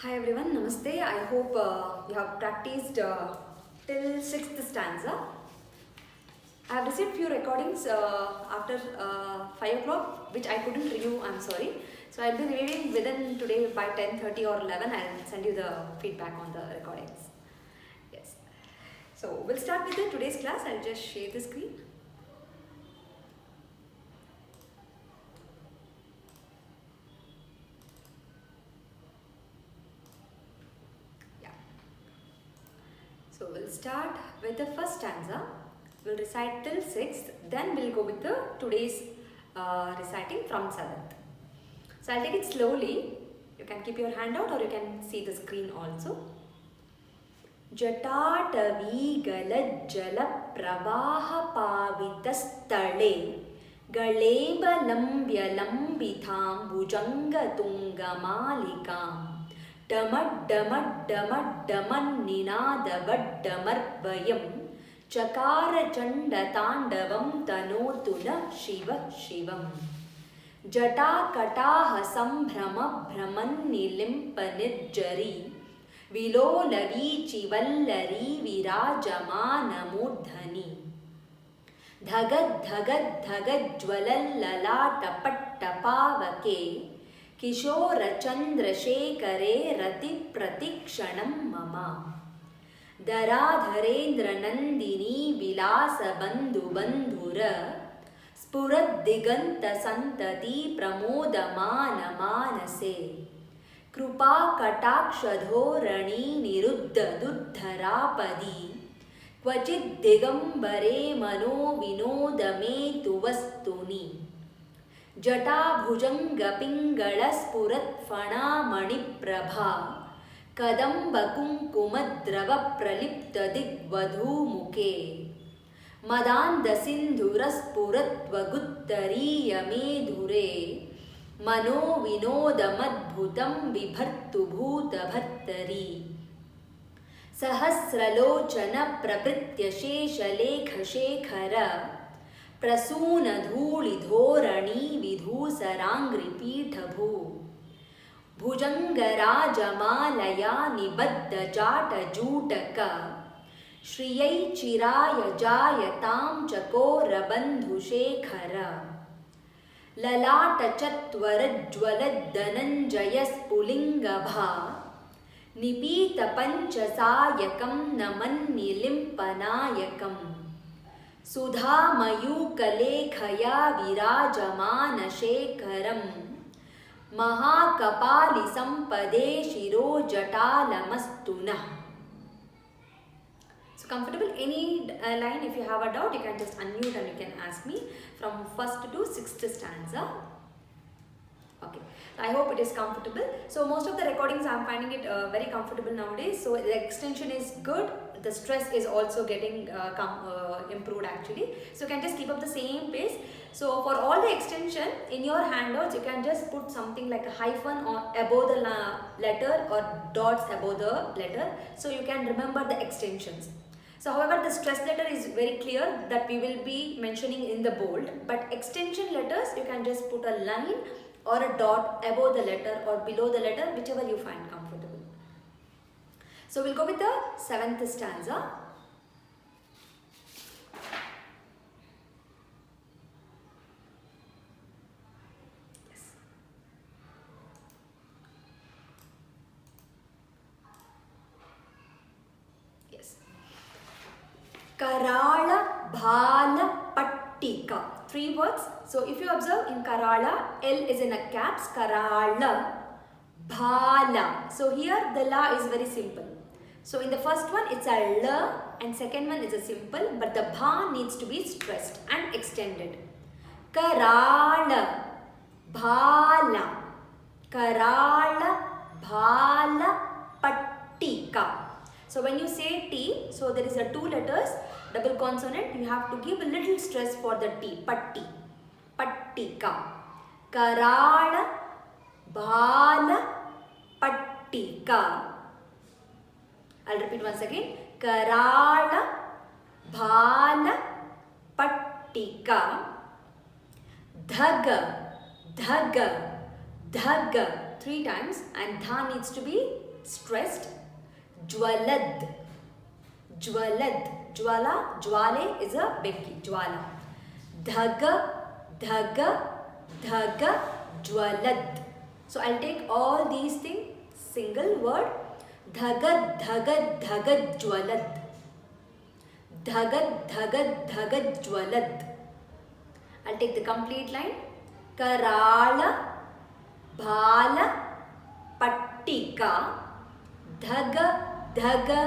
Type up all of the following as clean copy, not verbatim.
Hi everyone, Namaste. I hope you have practiced till 6th stanza. I have received few recordings after 5 o'clock which I couldn't review, I'm sorry. So I'll be reviewing within today by 10:30 or 11. I'll send you the feedback on the recordings. Yes. So we'll start with today's class. I'll just share the screen. So we'll start with the first stanza. We'll recite till 6th, then we'll go with the today's reciting from 7th. So I'll take it slowly. You can keep your hand out or you can see the screen also. जटाटवीगलज्जलप्रवाहपावितस्थले गलेबलम्ब्यलम्बितां भुजङ्गतुङ्गमालिकां डमड्डमड्डमड्डमन्निनादवड्डमर्वयं चकारचण्डताण्डवं तनोतु न शिव शिवम् जटाकटाह सम्भ्रमभ्रमन्निलिम्पनिर्जरी विलोलवीचिवल्लरी विराजमानमूर्धनि धगद्धगद्धगज्ज्वलल्ललाटपट्टपावके किशोरचन्द्रशेखरे रतिप्रतिक्षणं मम धराधरेन्द्रनन्दिनी विलासबन्धुबन्धुर स्फुरद्दिगन्तसन्तति प्रमोदमानमानसे कृपाकटाक्षधोरणी निरुद्धदुद्धरापदी क्वचिद्दिगम्बरे मनो विनोदमेतु वस्तुनि जटाभुजङ्गपिङ्गळस्फुरत्फणामणिप्रभा कदम्बकुङ्कुमद्रवप्रलिप्तदिग्वधूमुखे मदान्धसिन्धुरस्फुरत्वगुत्तरीयमेधुरे मनो विनोदमद्भुतं बिभर्तु भूतभर्तरी सहस्रलोचन प्रभृत्यशेषलेखशेखर प्रसूनधूलिधोरणी विधूसराङ्घ्रिपीठभू भुजङ्गराजमालया निबद्धजाटजूटक श्रियै चिराय जायतां चकोरबन्धुशेखर ललाटचत्वरज्ज्वलद्धनञ्जयस्फुलिङ्गभा निपीतपञ्चसायकं नमन्निलिम्पनायकम् सुधामयूकलेखया विराजमानशेखरं महाकपालिसम्पदे शिरोजटालमस्तु नः. So comfortable? Any line, if you have a doubt, you can just unmute and you can ask me from 1st to 6th stanza. Okay, I hope it is comfortable. So most of the recordings I am finding it very comfortable nowadays. So the extension is good. The stress is also getting improved actually. So you can just keep up the same pace. So for all the extension in your handouts, you can just put something like a hyphen or above the letter or dots above the letter. So you can remember the extensions. So however, the stress letter is very clear that we will be mentioning in the bold, but extension letters you can just put a line or a dot above the letter or below the letter, whichever you find comfortable. So we'll go with the 7th stanza. Yes. Yes. Karala Bhala Pattika. 3 words. So if you observe in Karala, L is in a caps. Karala Bhala. So here the La is very simple. So in the first one it's a L and second one is a simple, but the Bha needs to be stressed and extended. Karala Bhala. Karala Bhala Pattika. So when you say T, so there is a 2 letters, double consonant, you have to give a little stress for the T, Patti, Pattika. Karala Bhala Pattika. I'll repeat once again. Karala Bhala Pattika. Dhaga, dhaga, dhaga. 3 times and dha needs to be stressed. Jwalad. Jwalad. Jwala. Jwale is a benki. Jwala. Dhaga. Dhaga. Dhaga. Jwalad. So I'll take all these things single word. Dhaga. Dhaga. Dhaga. Jwalad. Dhaga. Dhaga. Dhaga. Jwalad. I'll take the complete line. Karala. Bhala. Pattika. Dhaga. Dhaga.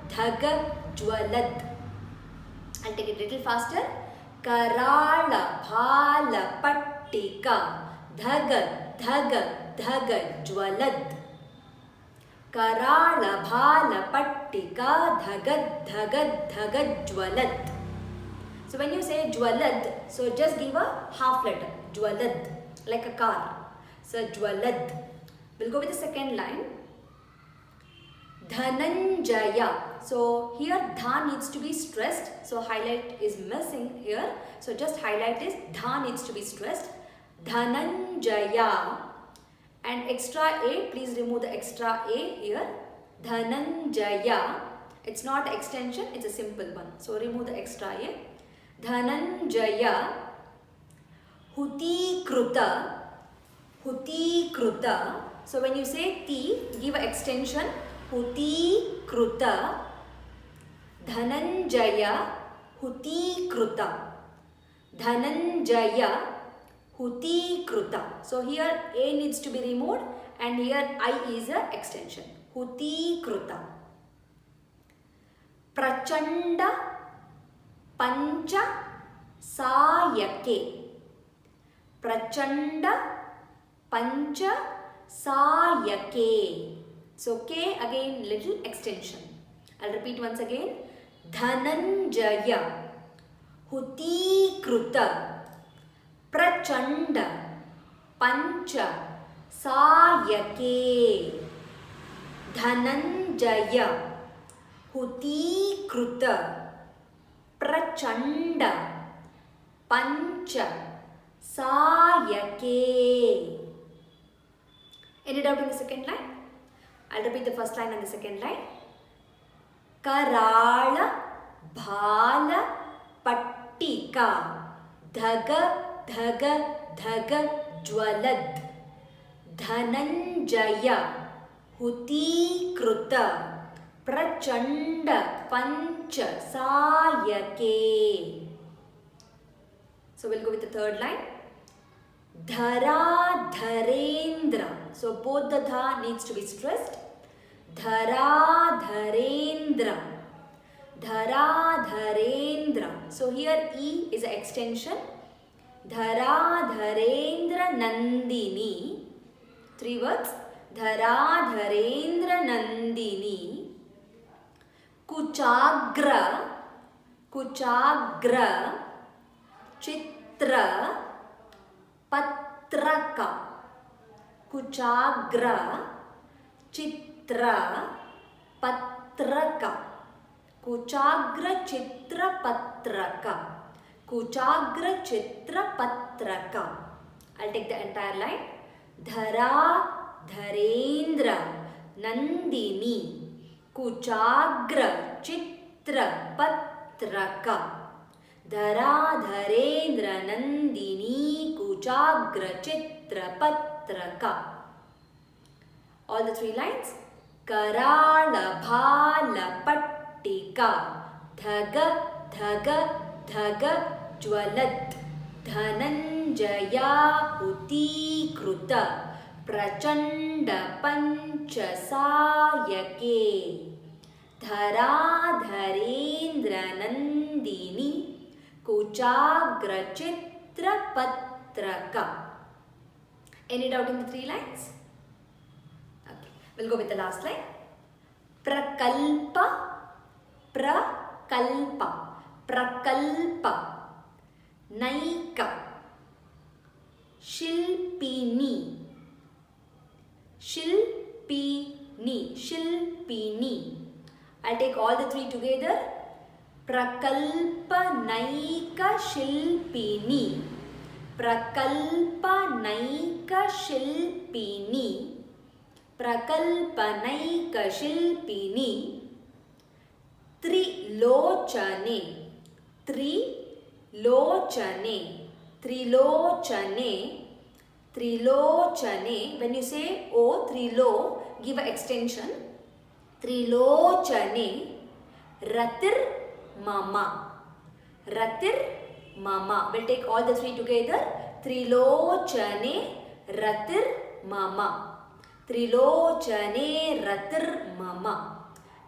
Dhaga. Jwalad. I'll take it a little faster. Karala. Bhala. Pattika. Dhaga. Dhaga. Dhaga. Jwalad. Karala. Bhala. Pattika. Dhaga. Dhaga. Dhaga. Jwalad. So when you say Jwalad, so just give a half letter. Jwalad. Like a car. So Jwalad. We'll go with the second line. Dhananjaya. So here dha needs to be stressed. So highlight is missing here. So just highlight is dha needs to be stressed. Dhananjaya. And extra a, please remove the extra a here. Dhananjaya. It's not extension, it's a simple one. So remove the extra a. Dhananjaya. Hutikruta. Hutikruta. So when you say ti, give an extension. Hutikruta. Dhananjaya. Hutikruta. Dhananjaya. Hutikruta. So here a needs to be removed and here I is a extension. Hutikruta. Prachanda. Pancha. Sayake. Prachanda. Pancha. Sayake. So K again little extension. I'll repeat once again. Dhananjaya. Hutikruta. Prachanda. Pancha. Sayake. Dhananjaya. Hutikruta. Prachanda. Pancha. Sayake. Any doubt in the second line? I'll repeat the first line and the second line. Karala. Bhala. Pattika. Dhaga. Dhaga. Dhaga. Jwalad. Dhananjaya. Hutikruta. Prachanda. Pancha. Sayake. So we'll go with the third line. Dhara. Dharendra. So both the dha needs to be stressed. Dhara. Dharendra. Dhara. Dharendra. So here E is an extension. Dhara. Dharendra. Nandini. 3 words. Dhara. Dharendra. Nandini. Kuchagra. Kuchagra. Chitra. Patraka. Kuchagra. Chitra. Patraka. Kuchagra. Chitra. Patraka. Kuchagra. Chitra. Patraka. I'll take the entire line. Dhara. Dharendra. Nandini. Kuchagra. Chitra. Patraka. Dhara. Dharendra. Nandini. Kuchagra. Chitra. Patraka. All the 3 lines. Karala. Bhala. Pattika. Dhaga. Dhaga. Dhaga. Jwalad. Dhananjaya. Hutikruta. Prachanda. Pancha. Sayake. Dhara. Dharendra. Nandini. Kuchagra. Chitra. Patraka. Any doubt in the 3 lines? Okay. We'll go with the last line. Prakalpa. Prakalpa. Prakalpa. Naika. Shilpini. Shilpini. Shilpini. I'll take all the 3 together. Prakalpa. Naika. Shilpini. Prakalpa. Naika. Shilpini. प्रकल्पनैकशिल्पिनी त्रिलोचने त्रिलोचने त्रिलोचने त्रिलोचने. When you say O, trilo, give an extension. त्रिलोचने ratir mama. Ratir mama. We'll take all the three together. त्रिलोचने ratir mama. त्रिलोचने ratir mama.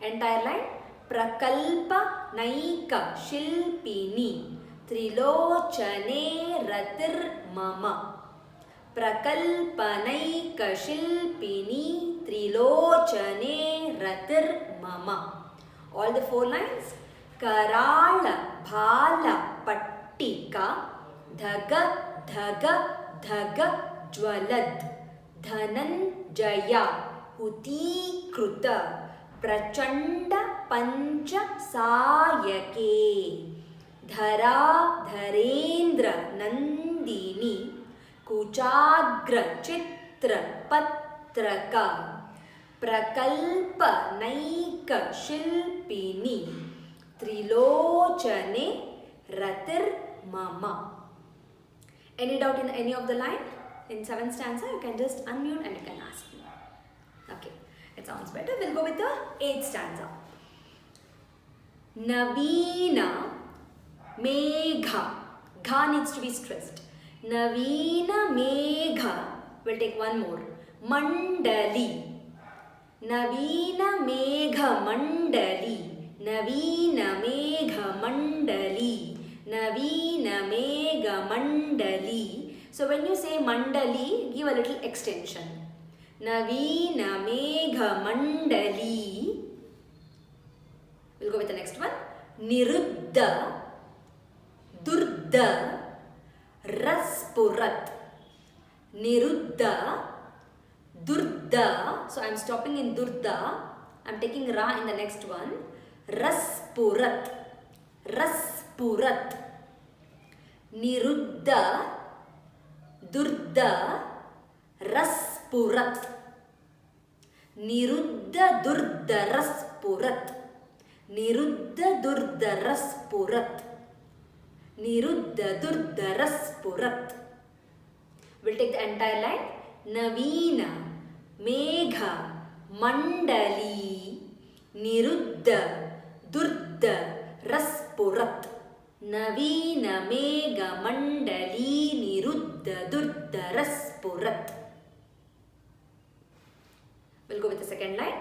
Entire line. प्रकल्पनैक शिल्पिनी त्रिलोचने रतिर मम. प्रकल्पनैकशिल्पिनी त्रिलोचने रतिर मम. All the four lines. कराल भाल पट्टिका धग धग धग ज्वलद धनंजया हुतीकृत प्रचंड पंच सायके धरा धरेन्द्र नंदिनी कुचाग्र चित्र पत्रक प्रकल्प NAAC शिल्पिनी त्रिलोचने रतिर mama. Any doubt in any of the line? In 7th stanza, you can just unmute and you can ask me. Okay, it sounds better. We'll go with the 8th stanza. Naveena Megha. Gha needs to be stressed. Naveena Megha. We'll take one more. Mandali. Naveena Megha Mandali. Naveena Megha Mandali. Naveena Megha Mandali. So when you say Mandali, give a little extension. Naveena Megha Mandali. We'll go with the next one. Niruddha Durda Raspurat. Niruddha Durda. So I'm stopping in Durda. I'm taking Ra in the next one. Raspurat. Raspurat. Niruddha Durda Raspurat. Niruddha Durda Raspurat. Niruddha Durda Raspurat. Niruddha Durda Raspurat. We'll take the entire line. Naveena Megha Mandali Niruddha Durda Raspurat. Naveena Megha Mandali Niruddha Durda Raspurat. We'll go with the second line.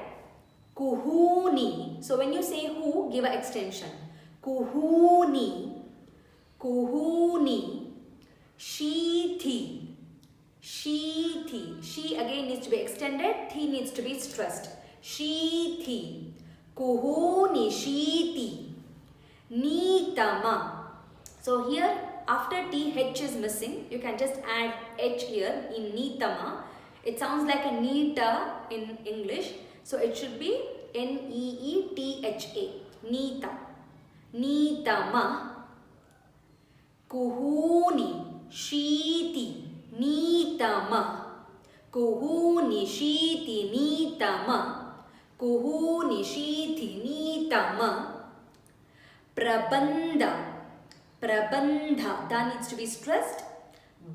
Kuhuni. So when you say who, give an extension. Kuhuni. Kuhuni. Sheethi. Sheethi. She again needs to be extended. Thi needs to be stressed. Sheethi. Kuhuni Sheethi. Neetama. So here after T, H is missing. You can just add H here in Neetama. It sounds like a Neeta in English. So it should be Neetha. Neeta. Neetama. Kuhuni Sheethi. Neetama. Kuhuni Sheethi Neetama. Kuhuni Sheethi Neetama. Prabandha. Prabandha. Da needs to be stressed.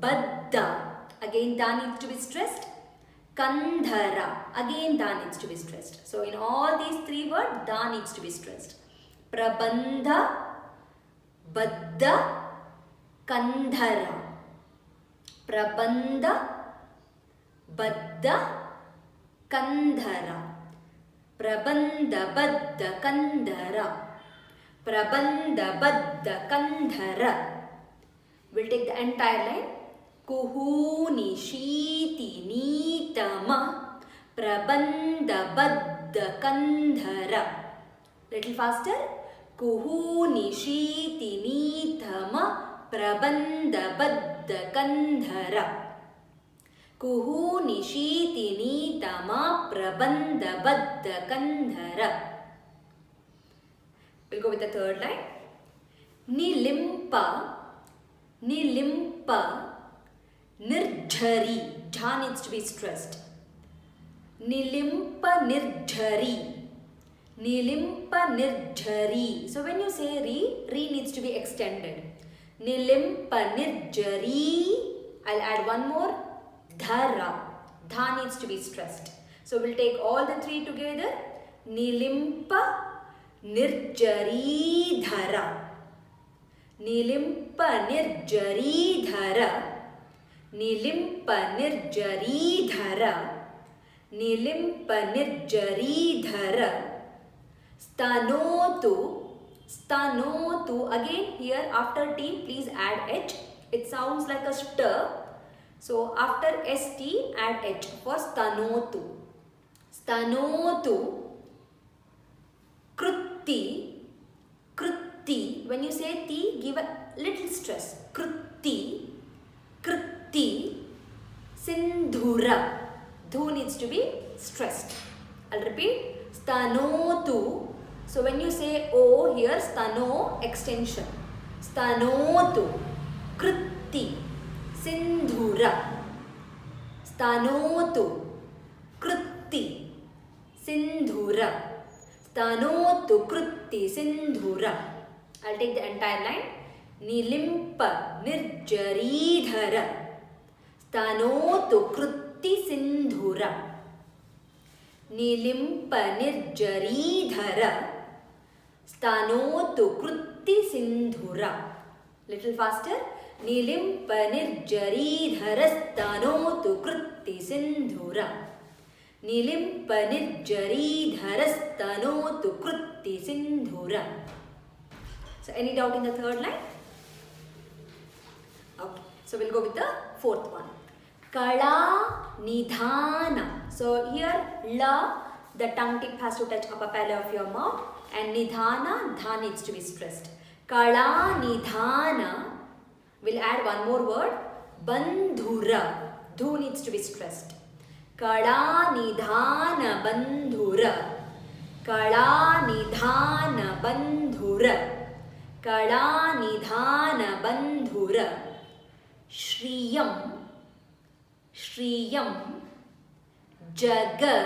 Baddha. Again da needs to be stressed. Kandhara. Again da needs to be stressed. So in all these three words, da needs to be stressed. Prabandha, Baddha, Kandhara. Prabandha, Baddha, Kandhara. Prabandha, Baddha, Kandhara. Prabandha, Baddha, Kandhara. We'll take the entire line. Kuhuni Sheethi Neetama. Prabandha, Baddha, Kandhara. Little faster. Kuhuni Sheethi Neetama. Prabandha, Baddha, Kandhara. Kuhuni Sheethi Neetama. Prabandha, Baddha, Kandhara. We'll go with the third line. Nilimpa. Nilimpa. Nirjhari. Jha needs to be stressed. Nilimpa nirjari. Nilimpa nirjari. So when you say re needs to be extended. Nilimpa nirjari. I'll add one more. Dhara. Dha needs to be stressed. So we'll take all the three together. Nilimpa nirjari dhara. Nilimpa nirjari dhara. Nilimpa nirjari dhara. Nilimpa nirjari dhara. Stanotu. Stanotu. Again here after T please add H. It sounds like a stir. So after ST add H for stanotu. Stanotu. Krutti. Krutti. When you say T, give a little stress. Krutti. Krutti. Sindhura. Dhu needs to be stressed. I'll repeat. Stanotu. So when you say O here, stano extension. Stanotu. Krutti. Sindhura. Stanotu. Krutti. Sindhura. Stanotu krutti sindhura. I'll take the entire line. Nilimpa nirjaridhara. Stanotu krutti sindhura. Nilimpa nirjaridhara. Stanotu krutti sindhura. Little faster. Nilimpa nirjaridhara. Stanotu krutti sindhura. Nilimpa nirjaridhara. Stanotu krutti sindhura. So any doubt in the third line? Okay. So we'll go with the fourth one. Kala nidhana. So here la, the tongue tip has to touch upper palate of your mouth, and nidhana, dha needs to be stressed. Kala nidhana. We'll add one more word. Bandhura. Dhu needs to be stressed. Kala nidhana bandhura. Kala nidhana bandhura. Kala nidhana bandhura. Shriyam. Shriyam. Jaga.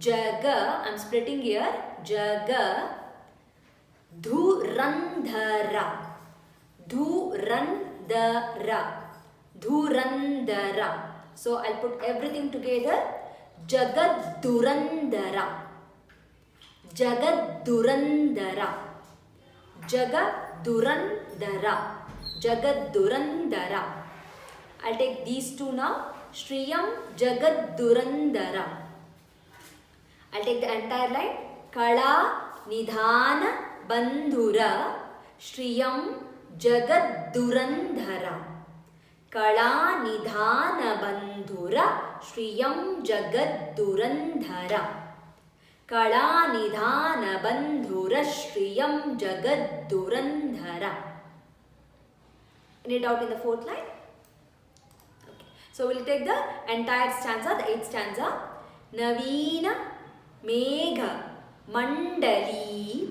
Jaga. I'm splitting here. Jaga. Dhurandhara. Dhurandhara. Dhurandhara. So I'll put everything together. Jagat Durandhara. Jagat Durandhara. Jagat Durandhara. Jagat Durandhara. I'll take these two now. Shriyam Jagat Durandhara. I'll take the entire line. Kala Nidhana Bandhura. Shriyam Jagat Durandhara. Kala Nidhana Bandhura. Shriyam Jagat Durandhara. Kala Nidhana Bandhura. Shriyam Jagat Durandhara. Any doubt in the fourth line? Okay. So we'll take the entire stanza, the eighth stanza. Navina Megha Mandali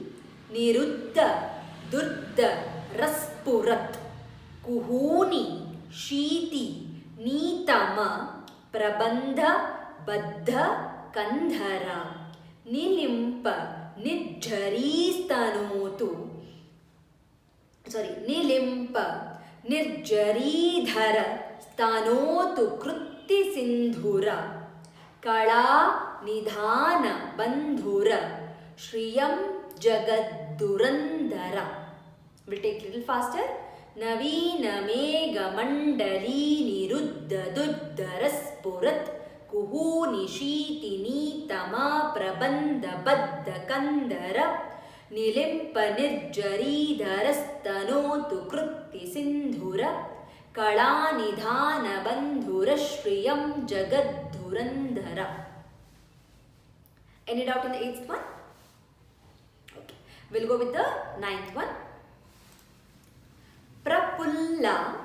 Niruddha Durda Raspurat Kuhuni Shiti Nitama Prabandha Baddha Kandhara Nilimpa Nijjaristanotu. Nilimpa Nirjaridhara Stanotu Krutti Sindhura. Kala Nidhana Bandhura. Shriyam Jagat Durandhara. We'll take little faster. Navina Megha Mandali Niruddha Durda Raspurat Kuhuni Shiti Nitama Prabandha Baddha Kandhara Nilimpa Nirjaridhara Stanotu Krutti Sindhura. Kala Nidhana Bandhura. Shriyam Jagat Durandhara. Any doubt in the eighth one? Okay. We'll go with the ninth one. Prapulla.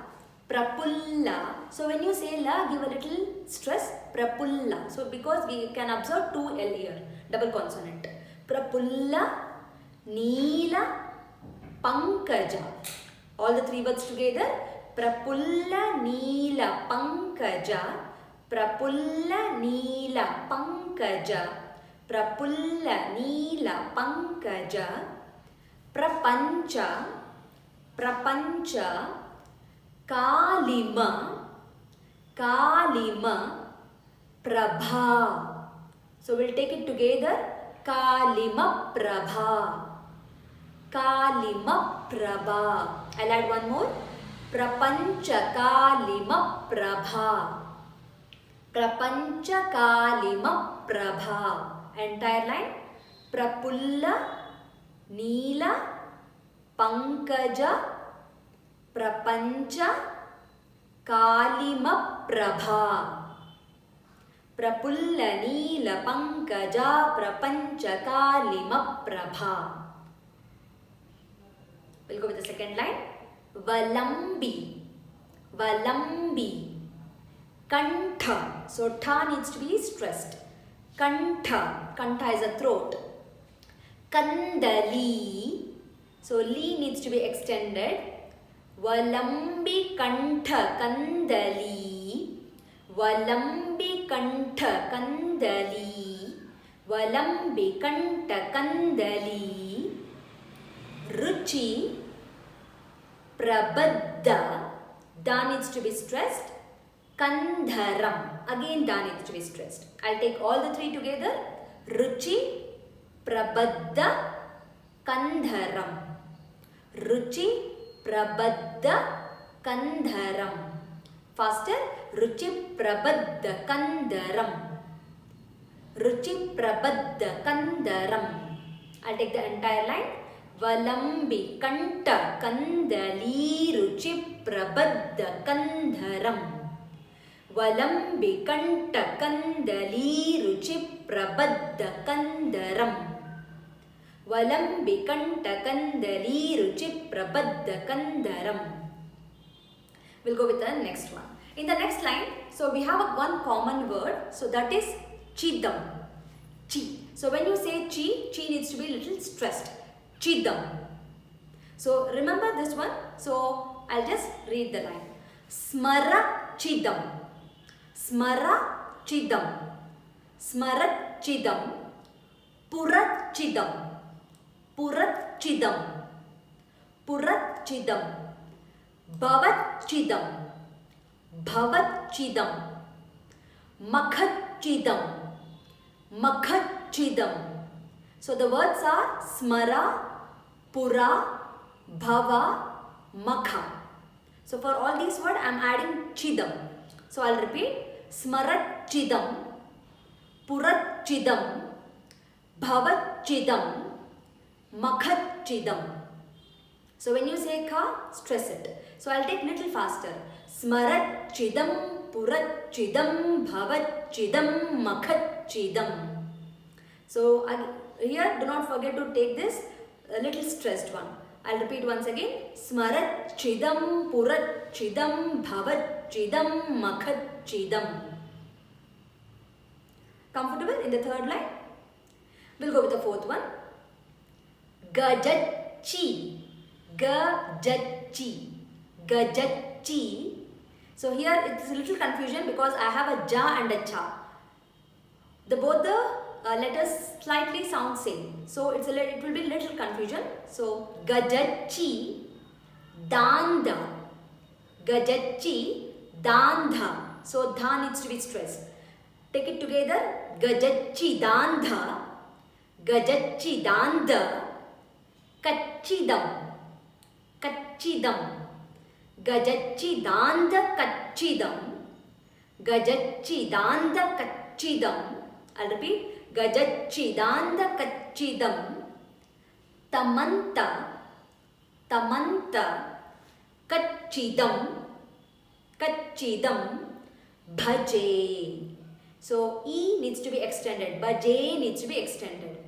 Prapulla. So when you say la, give a little stress. Prapulla. So because we can observe two L here. Double consonant. Prapulla. Neela. Pankaja. All the three words together. Prapulla Neela Pankaja Prapulla Neela Pankaja. Prapulla Neela Pankaja. Prapancha. Prapancha. Kalima. Kalima Prabha. So we'll take it together. Kalima Prabha. Kalima Prabha. I'll add one more. Prapancha Kalima Prabha. Prapancha Kalima Prabha. Entire line. Prapulla Neela Pankaja Prapancha Kalima Prabha. Prapulla Neela Pankaja Prapancha Kalima Prabha. We'll go with the second line. Valambi. Valambi. Kantha. So tha needs to be stressed. Kantha. Kantha is a throat. Kandali. So li needs to be extended. Valambi Kantha Kandali. Valambi Kantha Kandali. Valambi Kantha Kandali. Ruchi Prabadda. Da needs to be stressed. Kandharam. Again da needs to be stressed. I'll take all the three together. Ruchi Prabadda Kandharam. Ruchi Prabadda Kandharam. Faster. Ruchi Prabadda Kandharam. Ruchi Prabadda Kandharam. I'll take the entire line. Valambi Kanta Kandali Ruchi Prabadda Kandharam. Valambi Kanta Kandali Ruchi Prabadda Kandharam. Valambi Kanta Kandali Ruchi Prabadda Kandharam. We'll go with the next one. In the next line, so we have one common word, so that is Chidam. Chi. So when you say chi, chi needs to be a little stressed. Chidam. So remember this one. So I'll just read the line. Smara Chidam. Smara Chidam. Smarat Chidam. Purat Chidam. Purat Chidam. Purat Chidam. Bhavat Chidam. Bhavat Chidam. Makhat Chidam. Makhat Chidam. So the words are Smara, Pura, Bhava, Makha. So for all these words I am adding Chidam. So I'll repeat. Smarat Chidam. Purat Chidam. Bhavat Chidam. Makhat Chidam. So when you say ka, stress it. So I'll take little faster. Smarat Chidam. Purat Chidam. Bhavat Chidam. Makhat Chidam. So here do not forget to take this a little stressed one. I'll repeat once again. Smarat Chidam. Purat Chidam. Bhavat Chidam. Makhat Chidam. Comfortable in the third line? We'll go with the fourth one. Gajachi. Gajachi. Gajachi. So here it's a little confusion because I have a ja and a cha. Both the letters slightly sound same. So it will be little confusion. So Gajachi Danda. Gajachi Dandha. So dha needs to be stressed. Take it together. Gajachi Dandha. Gajachi Danda. Kachidam. Kachidam. Gajachi Danda Kachidam. Gajachi Danda Kachidam. I'll repeat. Gajachi Danda Kachidam. Tamanta. Tamanta. Kachidam. Kachidam. Bhaje. So E needs to be extended. Bhaje needs to be extended.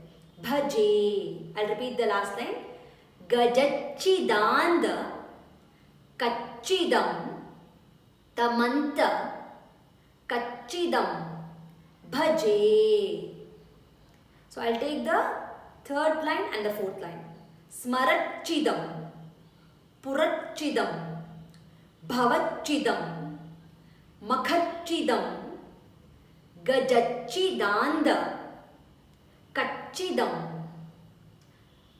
Bhaje. I'll repeat the last line. Gajachi Danda Kachidam. Tamanta. Kachidam. Bhaje. So I'll take the third line and the fourth line. Smarat Chidam. Purat Chidam. Bhavat Chidam. Makhat Chidam. Gajachidanda. Kachidam.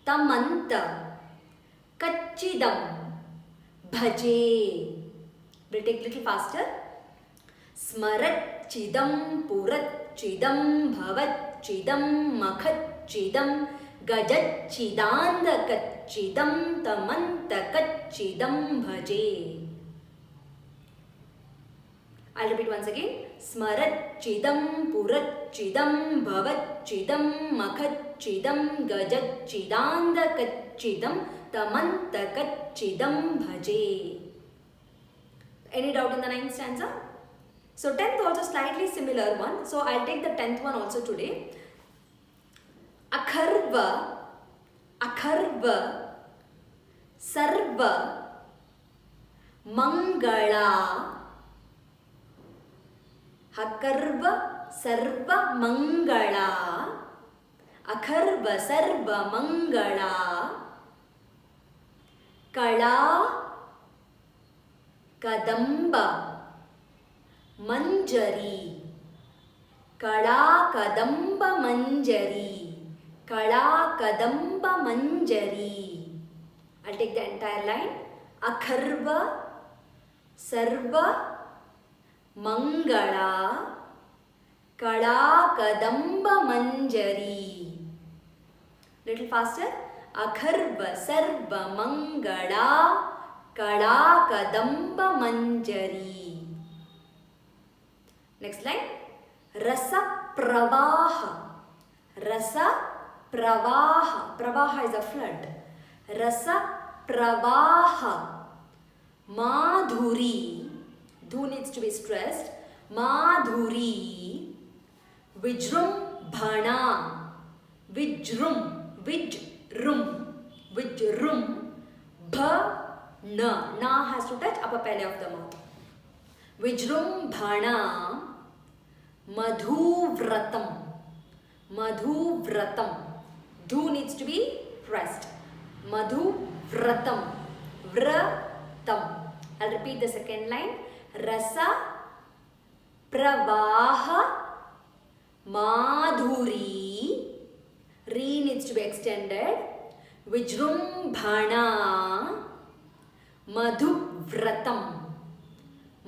Tamanta. Kachidam. Bhaje. We'll take little faster. Smarat chidam purat chidam bhavat chidam makhat chidam gajat chidanda kachidam tamanta kachidam bhaje. I'll repeat once again. Smarat chidam purat chidam bhavat chidam makhat chidam gajat chidanda kachidam tamanta kachidam bhaje. Any doubt in the 9th stanza? So 10th also slightly similar one. So I'll take the 10th one also today. Akharva, akharva, sarva, mangala. Akarva, sarva, mangala. Akharva, sarva, mangala. Kala, kadamba. Manjari. Kala kadamba manjari. Kala kadamba manjari. I'll take the entire line. Akharva, sarva, mangala, kala kadamba manjari. Little faster. Akharva, sarva, mangala, kala kadamba manjari. Next line. Rasa pravaha. Rasa pravaha. Pravaha is a flood. Rasa pravaha. Madhuri. Dhu needs to be stressed. Madhuri. Vijrum bhana. Vijrum. Vijrum. Vijrum. Bha. Na. Na has to touch upper palate of the mouth. Vijrum bhana. Madhuvratam. Madhuvratam. Dhu needs to be pressed. Madhuvratam. Vratam. I'll repeat the second line. Rasa pravaha madhuri. Re needs to be extended. Vijrumbhana madhuvratam.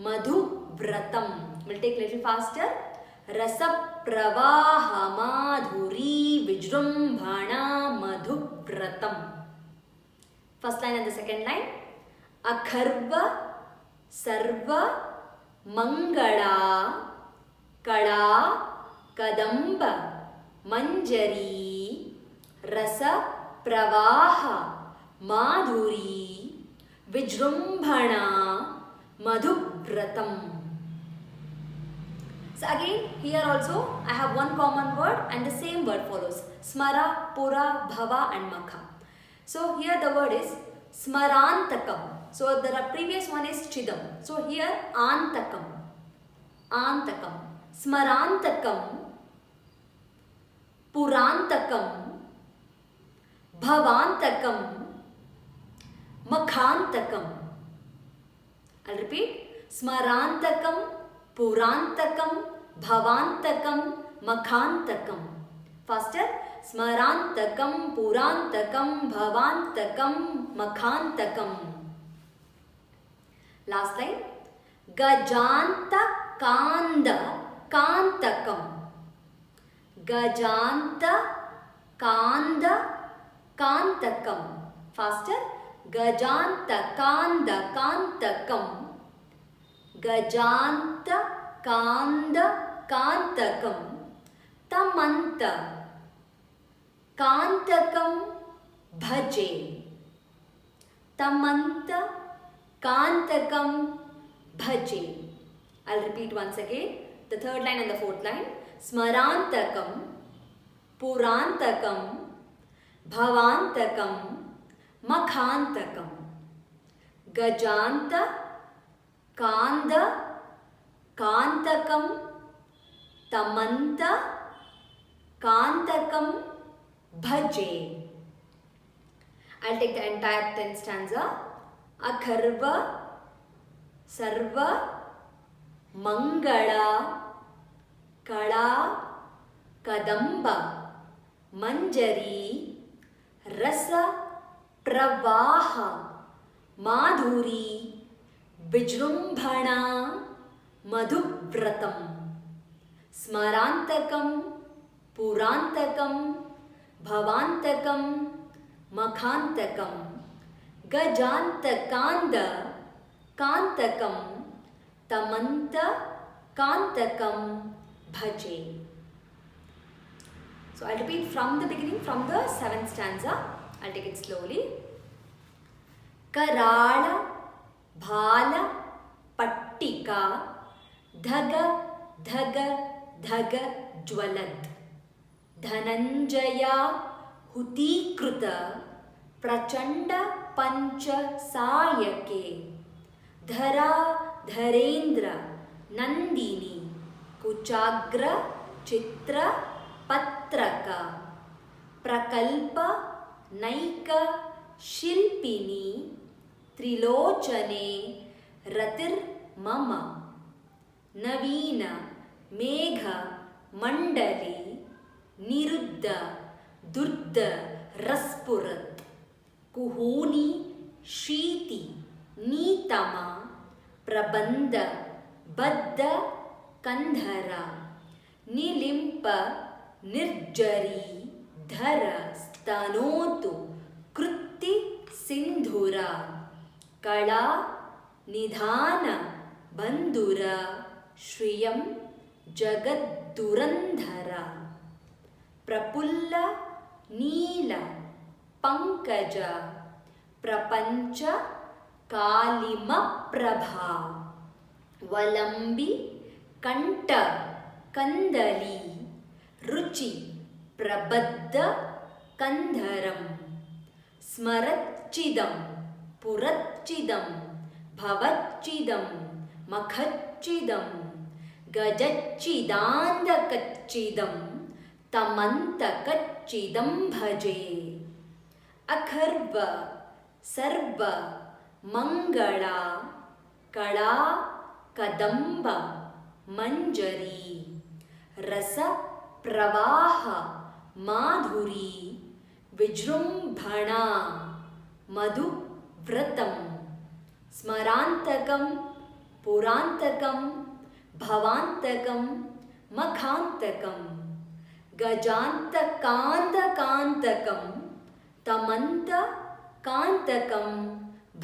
Madhuvratam. We'll take little faster. Rasa pravaha madhuri vijrumbhana madhuvratam. First line and the second line. Akharva sarva mangala kala kadamba manjari rasa pravaha madhuri vijrumbhana madhuvratam. So again, here also I have one common word and the same word follows. Smara, pura, bhava and makha. So here the word is smarantakam. So the previous one is chidam. So here antakam. Antakam. Smarantakam. Purantakam. Bhavantakam. Makhantakam. I'll repeat. Smarantakam. Purantakam, Bhavantakam, Makhantakam. Faster. Smarantakam, Purantakam, Bhavantakam, Makhantakam. Last line. Gajanta Kanda Kantakam. Gajanta Kanda Kantakam. Faster. Gajanta Kanda Kantakam. Gajanta Kanda Kantakam. Tamanta Kantakam Bhaje. Tamanta Kantakam Bhaje. I'll repeat once again. The third line and the fourth line. Smarantakam Purantakam Bhavantakam Makhantakam. Gajanta Kanda Kantakam Tamanta Kantakam Bhaje. I'll take the entire 10th stanza. Akharva Sarva Mangala कला कदंब मंजरी रस प्रवाह माधुरी विजृंभणा मधुव्रतम स्मरांतकम पुरांतकम भवांतकम मखांतकम गजांतकांद कांतकम तमंत कांतकम भजे. So I'll repeat from the beginning, from the 7th stanza. I'll take it slowly. Karala bhala pattika dhaga dhaga dhaga jwalad dhananjaya hutikruta prachanda pancha sayake dhara dharendra nandini kuchagra chitra patraka prakalpa naika shilpini trilochane ratir mama navina megha mandali niruddha durda raspurat kuhuni shiti nitama prabandha baddha kandhara nilimpa निर्जरी धर स्तनोतु कृत्ति सिंधुरा कला निधान बंधुरा श्रियं जगद्दुरंधरा प्रपुल्ल नील पंकज प्रपंच कालिम प्रभा वलंबी कंठ कंदली रुचि प्रबद्ध कंधरम स्मरच्चिदं पुरच्चिदं भवच्चिदं मखच्चिदं गजच्चिदांधकच्चिदं तमंतकच्चिदं भजे. अखर्व सर्व मंगला कला कदंब मंजरी रस प्रवाह माधुरी विजृंभणा मधुव्रतम स्मरांतकम पुरांतकम भवांतकम मखांतकम गजांतकांतकांतकम तमंत कांतकम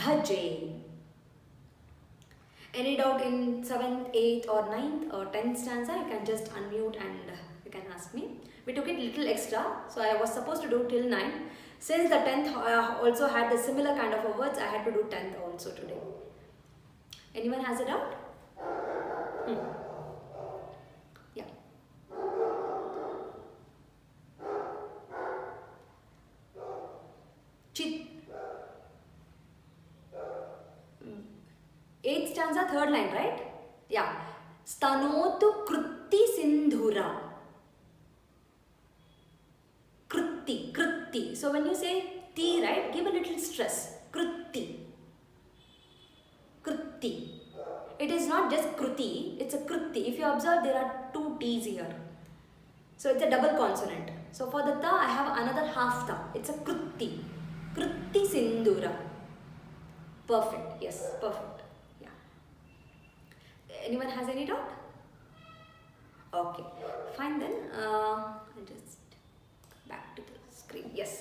भजे. Any doubt in 7th, 8th or 9th or 10th stanza, you can just unmute and you can ask me. We took it little extra, so I was supposed to do till 9. Since the 10th also had the similar kind of words, I had to do 10th also today. Anyone has a doubt? Yeah. Chit. 8th stanza, 3rd line, right? Yeah. Stanotu krutti sindhura. Krutti, krutti. So when you say ti, right, give a little stress. Krutti. Krutti. It is not just kruti, it's a krutti. If you observe, there are 2 T's here. So it's a double consonant. So for the ta, I have another half ta. It's a krutti. Krutti sindhura. Perfect. Yes, perfect. Anyone has any doubt? Okay, fine then. I'll just back to the screen. Yes.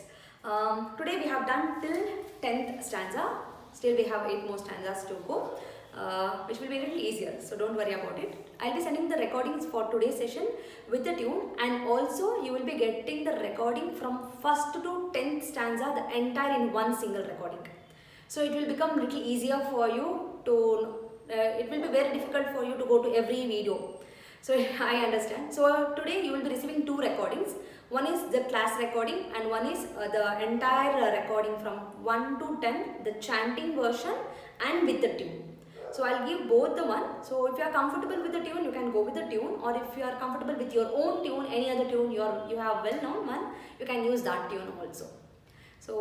Today we have done till 10th stanza. Still we have 8 more stanzas to go, which will be a little easier. So don't worry about it. I'll be sending the recordings for today's session with the tune, and also you will be getting the recording from 1st to 10th stanza, the entire in one single recording. So it will become little easier for you to. It will be very difficult for you to go to every video. So I understand. So today you will be receiving 2 recordings. One is the class recording and one is the entire recording from 1 to 10, the chanting version and with the tune. So I'll give both the one. So if you are comfortable with the tune, you can go with the tune, or if you are comfortable with your own tune, any other tune you have well known one, you can use that tune also. So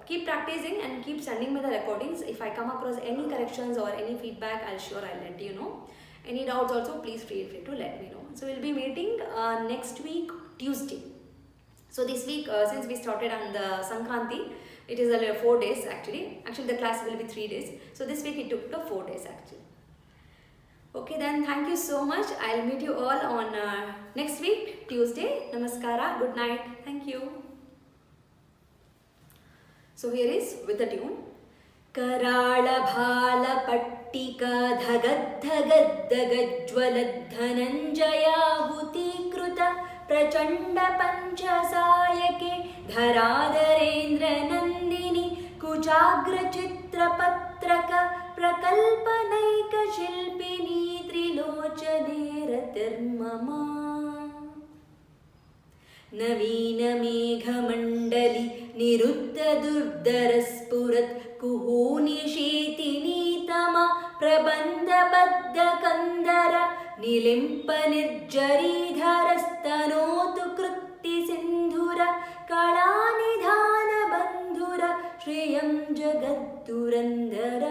keep practicing and keep sending me the recordings. If I come across any corrections or any feedback, I'll let you know. Any doubts also, please feel free to let me know. So we'll be meeting next week Tuesday. So this week, since we started on the Sankranti, it is 4 days actually. Actually the class will be 3 days. So this week it took the 4 days actually. Okay, then thank you so much. I'll meet you all on next week, Tuesday. Namaskara, good night. Thank you. So here is with the tune. Karala bhala pattika dhagad dhagad dhagad jwalad dhananjaya huti kruta prachanda panchasayake dharadarendra nandini kuchagra chitra patraka prakalpanaika shilpini trilochane ratirmama नवीन मेघमण्डली निरुद्ध दुर्धरस्फुरत् कुहूनिशीतिनीतमा प्रबन्धबद्धकन्दर निलिम्प निर्जरीधरस्तनोतु कृत्तिसिन्धुर कलानिधानबन्धुर श्रियं जगद्दुरन्धर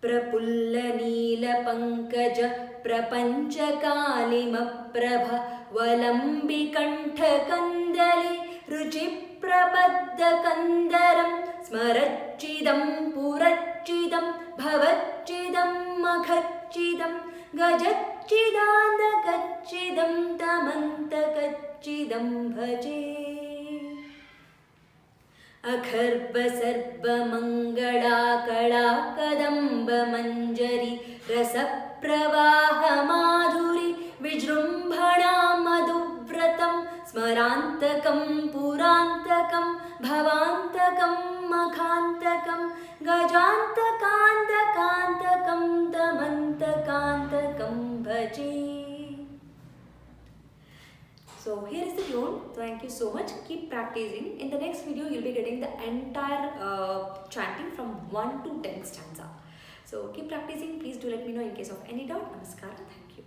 प्रफुल्लनीलपङ्कज प्रपञ्चकालिमप्रभ वलम्बिकण्ठकन्दली रुचिप्रबद्धकन्दरं स्मरच्चिदं पुरच्चिदं भवच्चिदं मखच्चिदं गजच्चिदान्दकच्चिदं तमन्तकच्चिदं भजे अखर्ब सर्व मंगला कला कदम्ब मंजरी रस प्रवाह माधुरी विजृंभणा मधुव्रतं स्मरान्तकं पुरान्तकं भवान्तकं मखान्तकं गजान्तकान्तकान्तकं तमन्तकान्तकं भजे. So here is the tune. Thank you so much. Keep practicing. In the next video, you'll be getting the entire chanting from 1 to 10 stanza. So keep practicing. Please do let me know in case of any doubt. Namaskara. Thank you.